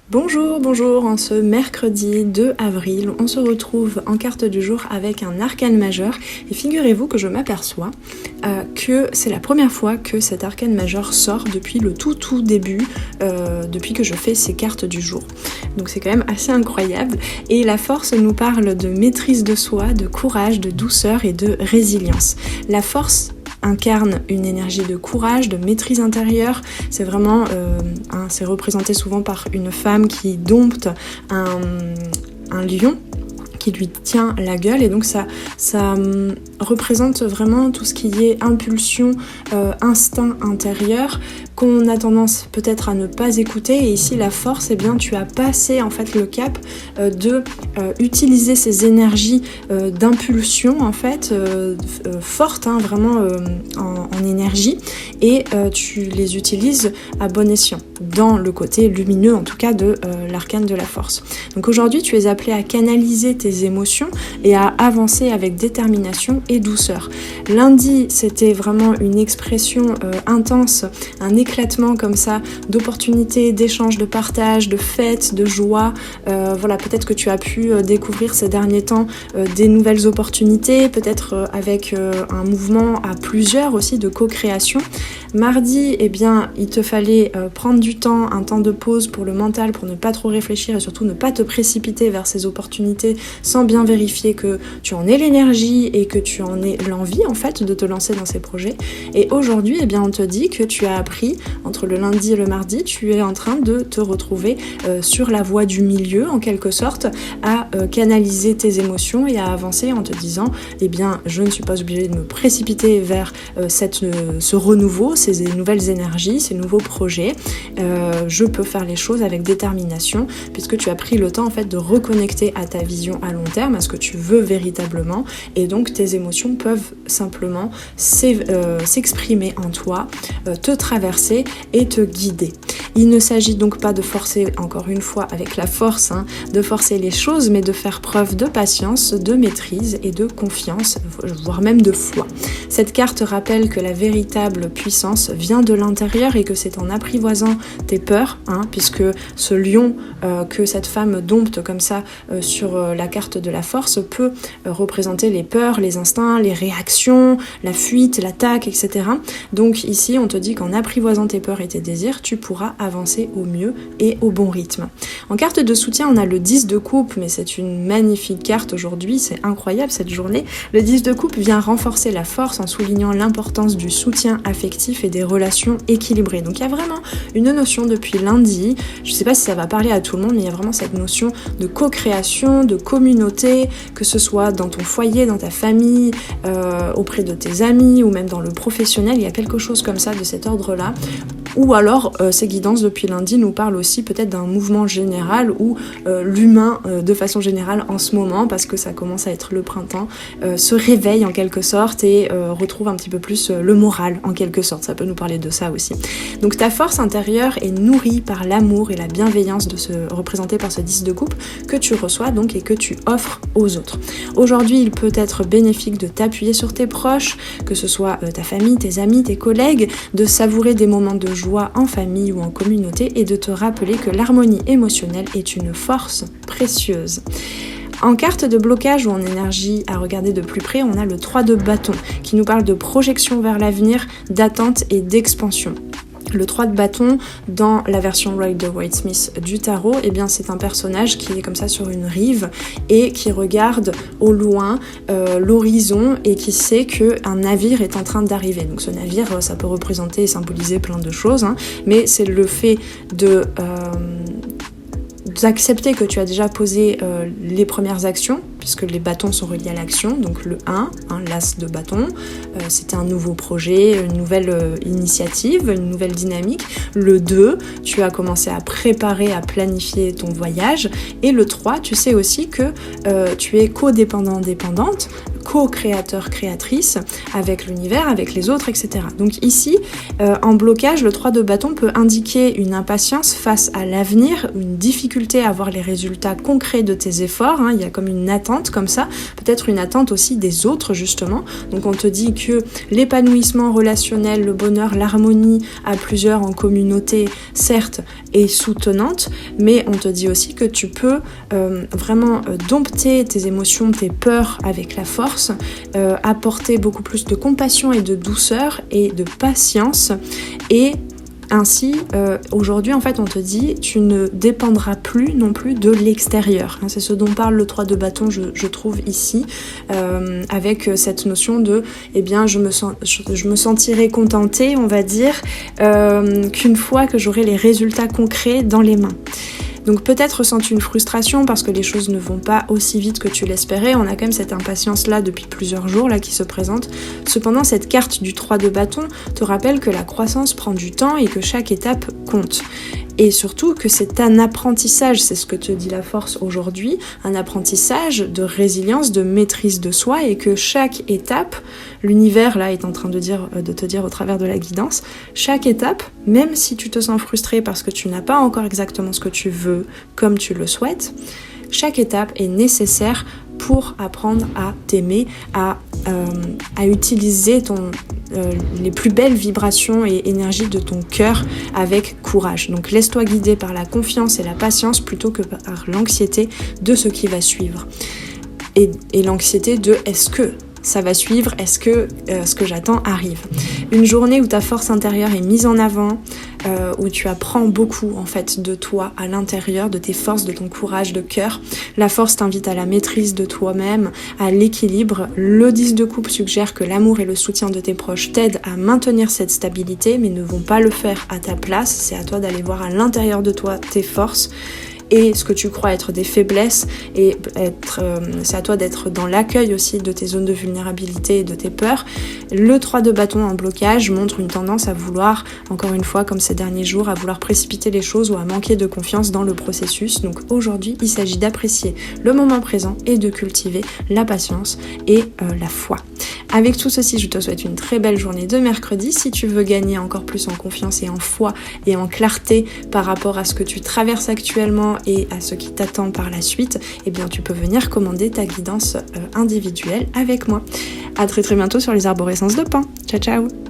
Bonjour, en ce mercredi 2 avril, on se retrouve en carte du jour avec un arcane majeur et figurez-vous que je m'aperçois que c'est la première fois que cet arcane majeur sort depuis le tout début, depuis que je fais ces cartes du jour. Donc c'est quand même assez incroyable et la force nous parle de maîtrise de soi, de courage, de douceur et de résilience. La force incarne une énergie de courage, de maîtrise intérieure. C'est vraiment, c'est représenté souvent par une femme qui dompte un lion qui lui tient la gueule, et donc ça représente vraiment tout ce qui est impulsion, instinct intérieur qu'on a tendance peut-être à ne pas écouter. Et ici la force, tu as passé en fait le cap de utiliser ces énergies d'impulsion en fait fortes, vraiment en énergie, et tu les utilises à bon escient dans le côté lumineux en tout cas de l'arcane de la force. Donc aujourd'hui tu es appelé à canaliser tes émotions et à avancer avec détermination et douceur. Lundi c'était vraiment une expression intense, un éclatement comme ça d'opportunités, d'échanges, de partage, de fêtes, de joie. Peut-être que tu as pu découvrir ces derniers temps des nouvelles opportunités, peut-être avec un mouvement à plusieurs aussi de co-création. Mardi, il te fallait prendre du temps, un temps de pause pour le mental, pour ne pas trop réfléchir et surtout ne pas te précipiter vers ces opportunités sans bien vérifier que tu en aies l'énergie et que tu en aies l'envie en fait de te lancer dans ces projets. Et aujourd'hui, on te dit que tu as appris, entre le lundi et le mardi, tu es en train de te retrouver sur la voie du milieu en quelque sorte, à canaliser tes émotions et à avancer en te disant je ne suis pas obligée de me précipiter vers ce renouveau, ces nouvelles énergies, ces nouveaux projets. Je peux faire les choses avec détermination puisque tu as pris le temps en fait de reconnecter à ta vision à long terme, à ce que tu veux véritablement, et donc tes émotions peuvent simplement s'exprimer en toi, te traverser et te guider. Il ne s'agit donc pas de forcer, encore une fois avec la force, de forcer les choses, mais de faire preuve de patience, de maîtrise et de confiance, voire même de foi. Cette carte rappelle que la véritable puissance vient de l'intérieur et que c'est en apprivoisant tes peurs, puisque ce lion que cette femme dompte comme ça sur la carte de la force peut représenter les peurs, les instincts, les réactions, la fuite, l'attaque, etc. Donc ici on te dit qu'en apprivoisant tes peurs et tes désirs, tu pourras avancer au mieux et au bon rythme. En carte de soutien, on a le 10 de coupe, mais c'est une magnifique carte aujourd'hui, c'est incroyable cette journée. Le 10 de coupe vient renforcer la force en soulignant l'importance du soutien affectif et des relations équilibrées. Donc il y a vraiment une notion depuis lundi, je ne sais pas si ça va parler à tout le monde, mais il y a vraiment cette notion de co-création, de communauté, que ce soit dans ton foyer, dans ta famille, auprès de tes amis ou même dans le professionnel, il y a quelque chose comme ça de cet ordre-là. Ou alors ces guidances depuis lundi nous parlent aussi peut-être d'un mouvement général où l'humain de façon générale en ce moment, parce que ça commence à être le printemps, se réveille en quelque sorte et retrouve un petit peu plus le moral en quelque sorte, ça peut nous parler de ça aussi. Donc ta force intérieure est nourrie par l'amour et la bienveillance représentée par ce 10 de coupe que tu reçois donc et que tu offres aux autres. Aujourd'hui il peut être bénéfique de t'appuyer sur tes proches, que ce soit ta famille, tes amis, tes collègues, de savourer des moments de joie en famille ou en communauté et de te rappeler que l'harmonie émotionnelle est une force précieuse. En carte de blocage ou en énergie à regarder de plus près, on a le 3 de bâton qui nous parle de projection vers l'avenir, d'attente et d'expansion. Le 3 de bâton, dans la version Rider-Waite-Smith du tarot, c'est un personnage qui est comme ça sur une rive et qui regarde au loin l'horizon et qui sait qu'un navire est en train d'arriver. Donc ce navire, ça peut représenter et symboliser plein de choses, mais c'est le fait d'accepter que tu as déjà posé les premières actions, puisque les bâtons sont reliés à l'action. Donc le 1, l'as de bâton, c'était un nouveau projet, une nouvelle initiative, une nouvelle dynamique. Le 2, tu as commencé à préparer, à planifier ton voyage. Et le 3, tu sais aussi que tu es codépendant-dépendante, co-créateur-créatrice avec l'univers, avec les autres, etc. Donc ici, en blocage, le 3 de bâton peut indiquer une impatience face à l'avenir, une difficulté à voir les résultats concrets de tes efforts, il y a comme une attente attente comme ça, peut-être une attente aussi des autres justement. Donc on te dit que l'épanouissement relationnel, le bonheur, l'harmonie à plusieurs en communauté, certes, est soutenante, mais on te dit aussi que tu peux vraiment dompter tes émotions, tes peurs avec la force, apporter beaucoup plus de compassion et de douceur et de patience, et ainsi, aujourd'hui, en fait, on te dit, tu ne dépendras plus non plus de l'extérieur. C'est ce dont parle le 3 de bâton, je trouve, ici, avec cette notion de, eh bien, je me sentirai contentée, on va dire, qu'une fois que j'aurai les résultats concrets dans les mains. Donc peut-être ressens-tu une frustration parce que les choses ne vont pas aussi vite que tu l'espérais. On a quand même cette impatience-là depuis plusieurs jours là qui se présente. Cependant, cette carte du 3 de bâton te rappelle que la croissance prend du temps et que chaque étape compte. Et surtout que c'est un apprentissage, c'est ce que te dit la force aujourd'hui, un apprentissage de résilience, de maîtrise de soi, et que chaque étape, l'univers là est en train de te dire au travers de la guidance, chaque étape, même si tu te sens frustré parce que tu n'as pas encore exactement ce que tu veux comme tu le souhaites, chaque étape est nécessaire pour apprendre à t'aimer, à utiliser les plus belles vibrations et énergies de ton cœur avec courage. Donc laisse-toi guider par la confiance et la patience plutôt que par l'anxiété de ce qui va suivre. Et l'anxiété de est-ce que ça va suivre, est-ce que ce que j'attends arrive. Une journée où ta force intérieure est mise en avant, où tu apprends beaucoup en fait de toi à l'intérieur, de tes forces, de ton courage de cœur. La force t'invite à la maîtrise de toi-même, à l'équilibre. Le 10 de coupe suggère que l'amour et le soutien de tes proches t'aident à maintenir cette stabilité, mais ne vont pas le faire à ta place. C'est à toi d'aller voir à l'intérieur de toi tes forces et ce que tu crois être des faiblesses, et c'est à toi d'être dans l'accueil aussi de tes zones de vulnérabilité et de tes peurs. Le 3 de bâton en blocage montre une tendance à vouloir, encore une fois comme ces derniers jours, à vouloir précipiter les choses ou à manquer de confiance dans le processus. Donc aujourd'hui, il s'agit d'apprécier le moment présent et de cultiver la patience et la foi. Avec tout ceci, je te souhaite une très belle journée de mercredi. Si tu veux gagner encore plus en confiance et en foi et en clarté par rapport à ce que tu traverses actuellement et à ce qui t'attend par la suite, eh bien tu peux venir commander ta guidance individuelle avec moi. À très très bientôt sur les arborescences de pain. Ciao ciao.